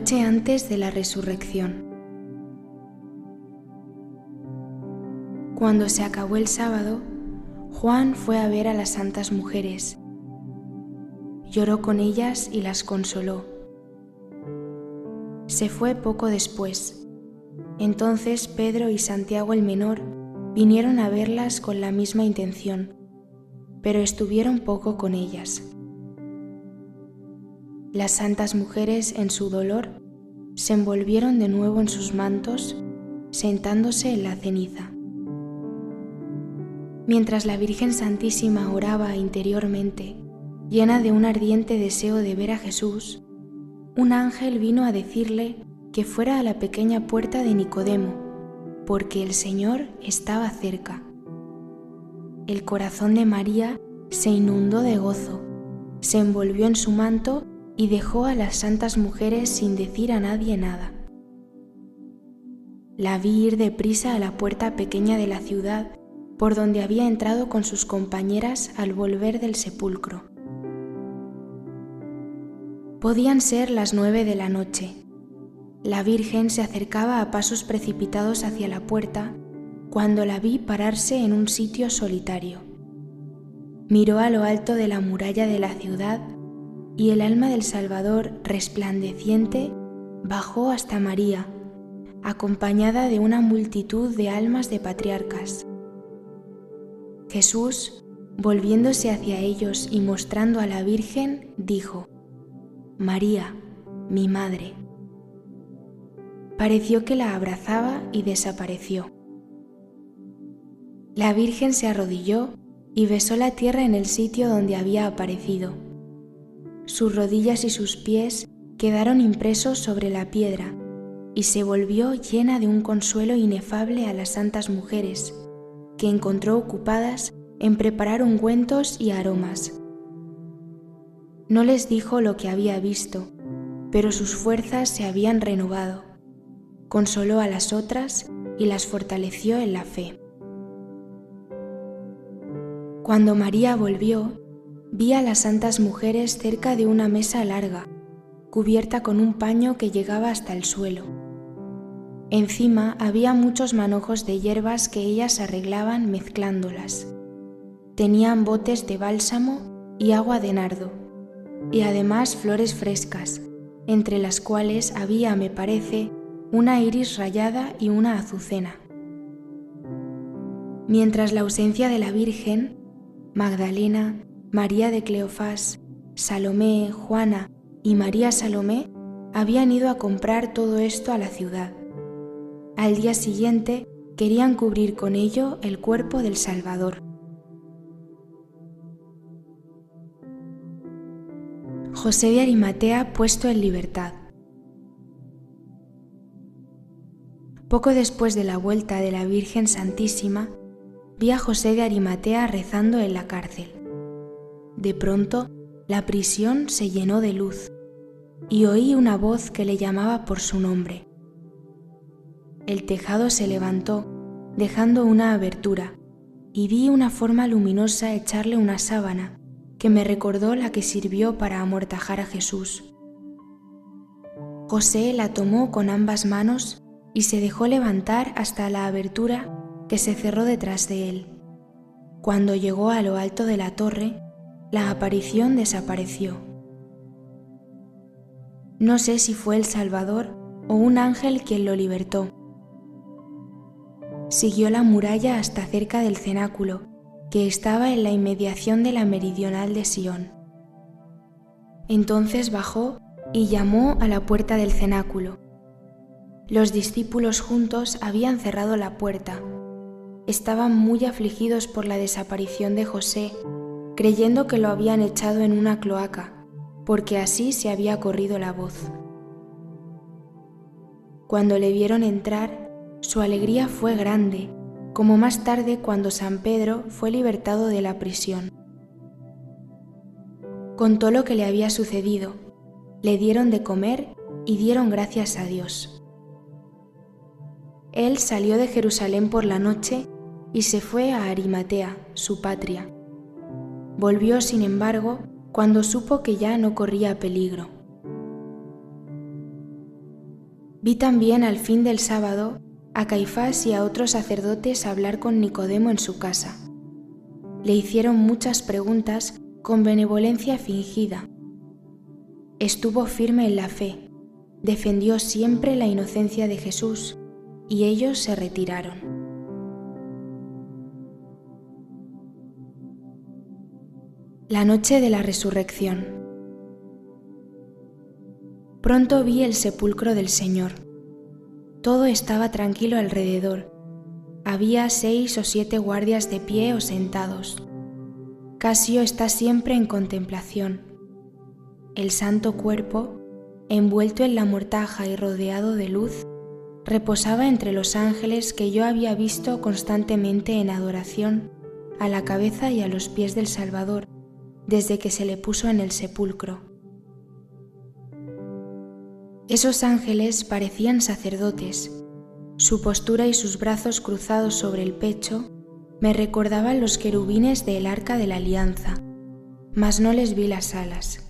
noche antes de la resurrección. Cuando se acabó el sábado, Juan fue a ver a las santas mujeres. Lloró con ellas y las consoló. Se fue poco después. Entonces Pedro y Santiago el menor vinieron a verlas con la misma intención, pero estuvieron poco con ellas. Las santas mujeres, en su dolor, se envolvieron de nuevo en sus mantos, sentándose en la ceniza. Mientras la Virgen Santísima oraba interiormente, llena de un ardiente deseo de ver a Jesús, un ángel vino a decirle que fuera a la pequeña puerta de Nicodemo, porque el Señor estaba cerca. El corazón de María se inundó de gozo, se envolvió en su manto y dejó a las santas mujeres sin decir a nadie nada. La vi ir deprisa a la puerta pequeña de la ciudad, por donde había entrado con sus compañeras al volver del sepulcro. Podían ser las 9 de la noche. La Virgen se acercaba a pasos precipitados hacia la puerta cuando la vi pararse en un sitio solitario. Miró a lo alto de la muralla de la ciudad y el alma del Salvador, resplandeciente, bajó hasta María, acompañada de una multitud de almas de patriarcas. Jesús, volviéndose hacia ellos y mostrando a la Virgen, dijo: «María, mi madre». Pareció que la abrazaba y desapareció. La Virgen se arrodilló y besó la tierra en el sitio donde había aparecido. Sus rodillas y sus pies quedaron impresos sobre la piedra y se volvió llena de un consuelo inefable a las santas mujeres, que encontró ocupadas en preparar ungüentos y aromas. No les dijo lo que había visto, pero sus fuerzas se habían renovado. Consoló a las otras y las fortaleció en la fe. Cuando María volvió, vi a las santas mujeres cerca de una mesa larga, cubierta con un paño que llegaba hasta el suelo. Encima había muchos manojos de hierbas que ellas arreglaban mezclándolas. Tenían botes de bálsamo y agua de nardo, y además flores frescas, entre las cuales había, me parece, una iris rayada y una azucena. Mientras la ausencia de la Virgen, Magdalena, María de Cleofás, Salomé, Juana y María Salomé habían ido a comprar todo esto a la ciudad. Al día siguiente querían cubrir con ello el cuerpo del Salvador. José de Arimatea puesto en libertad. Poco después de la vuelta de la Virgen Santísima, vi a José de Arimatea rezando en la cárcel. De pronto, la prisión se llenó de luz y oí una voz que le llamaba por su nombre. El tejado se levantó, dejando una abertura, y vi una forma luminosa echarle una sábana que me recordó la que sirvió para amortajar a Jesús. José la tomó con ambas manos y se dejó levantar hasta la abertura que se cerró detrás de él. Cuando llegó a lo alto de la torre, la aparición desapareció. No sé si fue el Salvador o un ángel quien lo libertó. Siguió la muralla hasta cerca del cenáculo, que estaba en la inmediación de la meridional de Sion. Entonces bajó y llamó a la puerta del cenáculo. Los discípulos juntos habían cerrado la puerta. Estaban muy afligidos por la desaparición de José, creyendo que lo habían echado en una cloaca, porque así se había corrido la voz. Cuando le vieron entrar, su alegría fue grande, como más tarde cuando San Pedro fue libertado de la prisión. Contó lo que le había sucedido, le dieron de comer y dieron gracias a Dios. Él salió de Jerusalén por la noche y se fue a Arimatea, su patria. Volvió, sin embargo, cuando supo que ya no corría peligro. Vi también al fin del sábado a Caifás y a otros sacerdotes hablar con Nicodemo en su casa. Le hicieron muchas preguntas con benevolencia fingida. Estuvo firme en la fe, defendió siempre la inocencia de Jesús, y ellos se retiraron. La noche de la resurrección. Pronto vi el sepulcro del Señor. Todo estaba tranquilo alrededor. Había 6 o 7 guardias de pie o sentados. Casio está siempre en contemplación. El santo cuerpo, envuelto en la mortaja y rodeado de luz, reposaba entre los ángeles que yo había visto constantemente en adoración a la cabeza y a los pies del Salvador desde que se le puso en el sepulcro. Esos ángeles parecían sacerdotes. Su postura y sus brazos cruzados sobre el pecho me recordaban los querubines del Arca de la Alianza, mas no les vi las alas.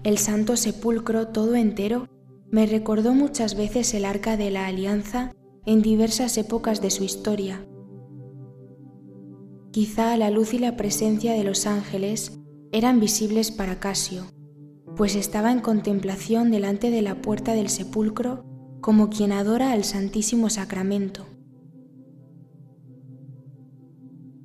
El santo sepulcro todo entero me recordó muchas veces el Arca de la Alianza en diversas épocas de su historia. Quizá la luz y la presencia de los ángeles eran visibles para Casio, pues estaba en contemplación delante de la puerta del sepulcro como quien adora al Santísimo Sacramento.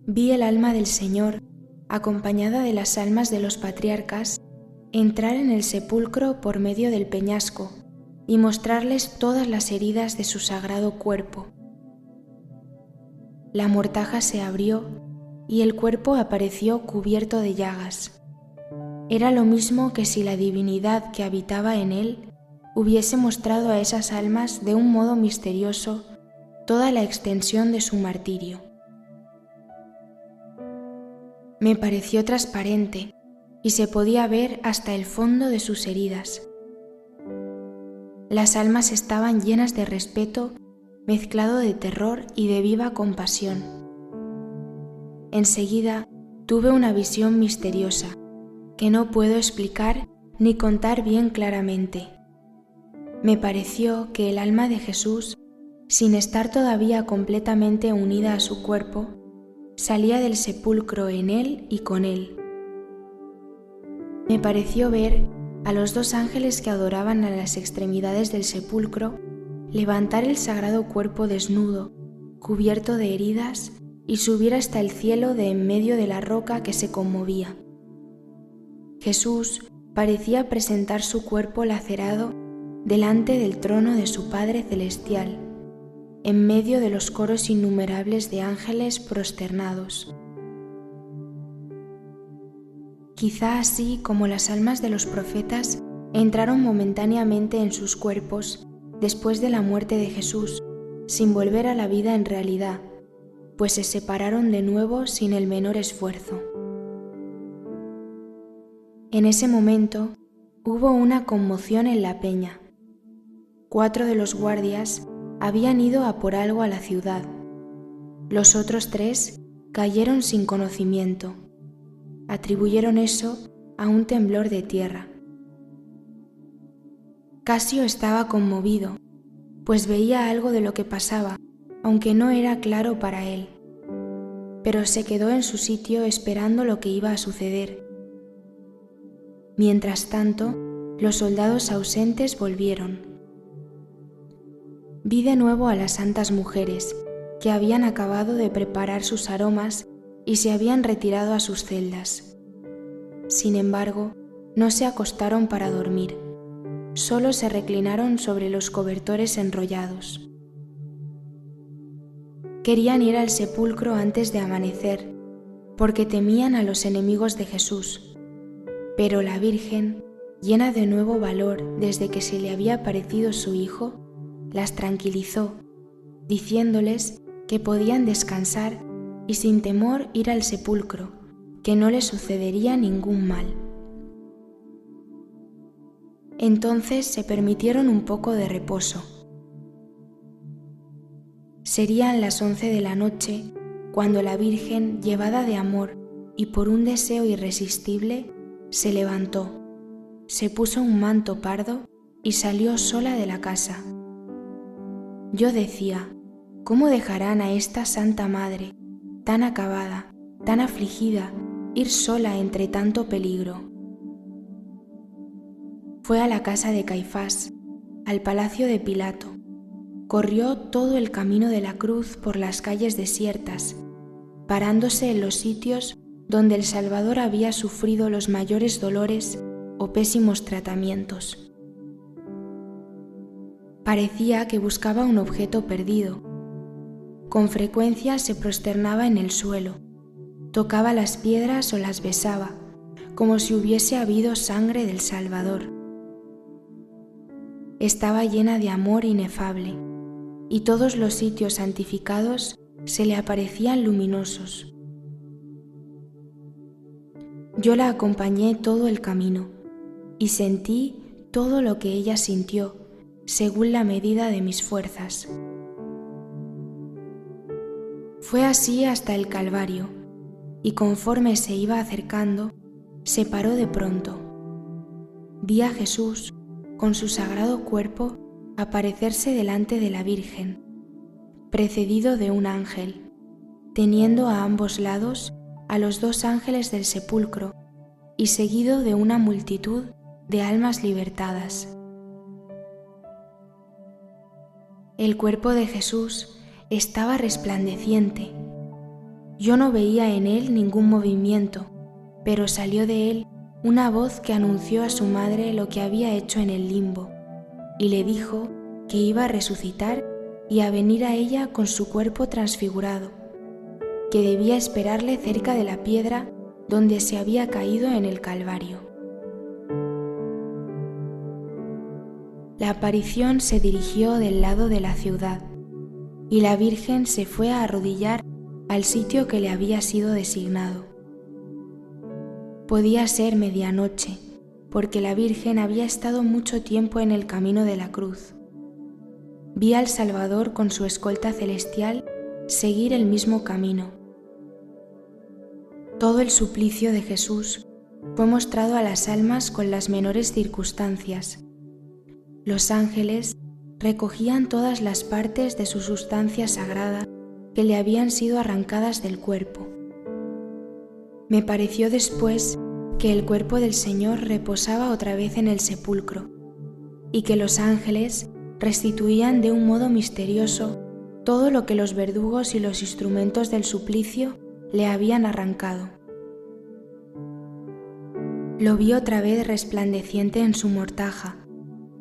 Vi el alma del Señor, acompañada de las almas de los patriarcas, entrar en el sepulcro por medio del peñasco y mostrarles todas las heridas de su sagrado cuerpo. La mortaja se abrió y el cuerpo apareció cubierto de llagas. Era lo mismo que si la divinidad que habitaba en él hubiese mostrado a esas almas de un modo misterioso toda la extensión de su martirio. Me pareció transparente y se podía ver hasta el fondo de sus heridas. Las almas estaban llenas de respeto, mezclado de terror y de viva compasión. Enseguida tuve una visión misteriosa que no puedo explicar ni contar bien claramente. Me pareció que el alma de Jesús, sin estar todavía completamente unida a su cuerpo, salía del sepulcro en él y con él. Me pareció ver a los 2 ángeles que adoraban a las extremidades del sepulcro levantar el sagrado cuerpo desnudo, cubierto de heridas, y subir hasta el cielo de en medio de la roca que se conmovía. Jesús parecía presentar su cuerpo lacerado delante del trono de su Padre Celestial, en medio de los coros innumerables de ángeles prosternados. Quizá así como las almas de los profetas entraron momentáneamente en sus cuerpos después de la muerte de Jesús, sin volver a la vida en realidad, pues se separaron de nuevo sin el menor esfuerzo. En ese momento hubo una conmoción en la peña. 4 de los guardias habían ido a por algo a la ciudad. Los otros 3 cayeron sin conocimiento. Atribuyeron eso a un temblor de tierra. Casio estaba conmovido, pues veía algo de lo que pasaba, aunque no era claro para él, pero se quedó en su sitio esperando lo que iba a suceder. Mientras tanto, los soldados ausentes volvieron. Vi de nuevo a las santas mujeres, que habían acabado de preparar sus aromas y se habían retirado a sus celdas. Sin embargo, no se acostaron para dormir, solo se reclinaron sobre los cobertores enrollados. Querían ir al sepulcro antes de amanecer, porque temían a los enemigos de Jesús. Pero la Virgen, llena de nuevo valor desde que se le había aparecido su Hijo, las tranquilizó, diciéndoles que podían descansar y sin temor ir al sepulcro, que no les sucedería ningún mal. Entonces se permitieron un poco de reposo. Serían las 11 de la noche cuando la Virgen, llevada de amor y por un deseo irresistible, se levantó, se puso un manto pardo y salió sola de la casa. Yo decía, ¿cómo dejarán a esta Santa Madre, tan acabada, tan afligida, ir sola entre tanto peligro? Fue a la casa de Caifás, al palacio de Pilato. Corrió todo el camino de la cruz por las calles desiertas, parándose en los sitios donde el Salvador había sufrido los mayores dolores o pésimos tratamientos. Parecía que buscaba un objeto perdido. Con frecuencia se prosternaba en el suelo, tocaba las piedras o las besaba, como si hubiese habido sangre del Salvador. Estaba llena de amor inefable, y todos los sitios santificados se le aparecían luminosos. Yo la acompañé todo el camino, y sentí todo lo que ella sintió, según la medida de mis fuerzas. Fue así hasta el Calvario, y conforme se iba acercando, se paró de pronto. Vi a Jesús, con su sagrado cuerpo, aparecerse delante de la Virgen, precedido de un ángel, teniendo a ambos lados a los dos ángeles del sepulcro y seguido de una multitud de almas libertadas. El cuerpo de Jesús estaba resplandeciente. Yo no veía en él ningún movimiento, pero salió de él una voz que anunció a su madre lo que había hecho en el limbo, y le dijo que iba a resucitar y a venir a ella con su cuerpo transfigurado, que debía esperarle cerca de la piedra donde se había caído en el Calvario. La aparición se dirigió del lado de la ciudad, y la Virgen se fue a arrodillar al sitio que le había sido designado. Podía ser medianoche, porque la Virgen había estado mucho tiempo en el camino de la cruz. Vi al Salvador con su escolta celestial seguir el mismo camino. Todo el suplicio de Jesús fue mostrado a las almas con las menores circunstancias. Los ángeles recogían todas las partes de su sustancia sagrada que le habían sido arrancadas del cuerpo. Me pareció después que el cuerpo del Señor reposaba otra vez en el sepulcro y que los ángeles restituían de un modo misterioso todo lo que los verdugos y los instrumentos del suplicio le habían arrancado. Lo vi otra vez resplandeciente en su mortaja,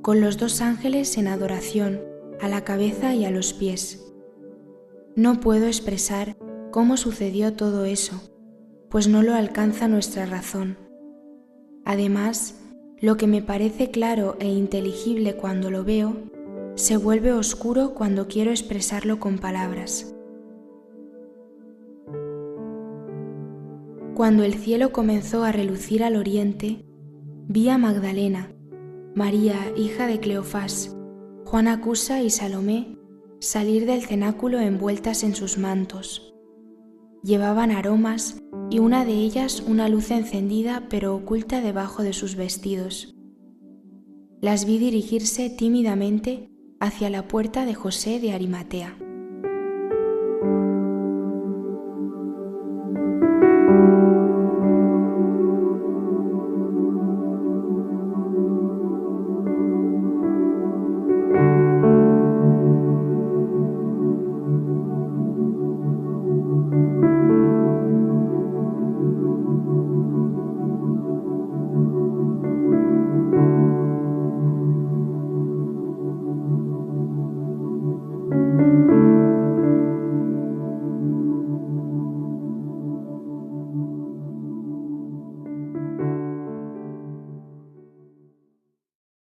con los dos ángeles en adoración, a la cabeza y a los pies. No puedo expresar cómo sucedió todo eso, pues no lo alcanza nuestra razón. Además, lo que me parece claro e inteligible cuando lo veo, se vuelve oscuro cuando quiero expresarlo con palabras. Cuando el cielo comenzó a relucir al oriente, vi a Magdalena, María, hija de Cleofás, Juana Cusa y Salomé salir del cenáculo envueltas en sus mantos. Llevaban aromas y una de ellas una luz encendida pero oculta debajo de sus vestidos. Las vi dirigirse tímidamente hacia la puerta de José de Arimatea.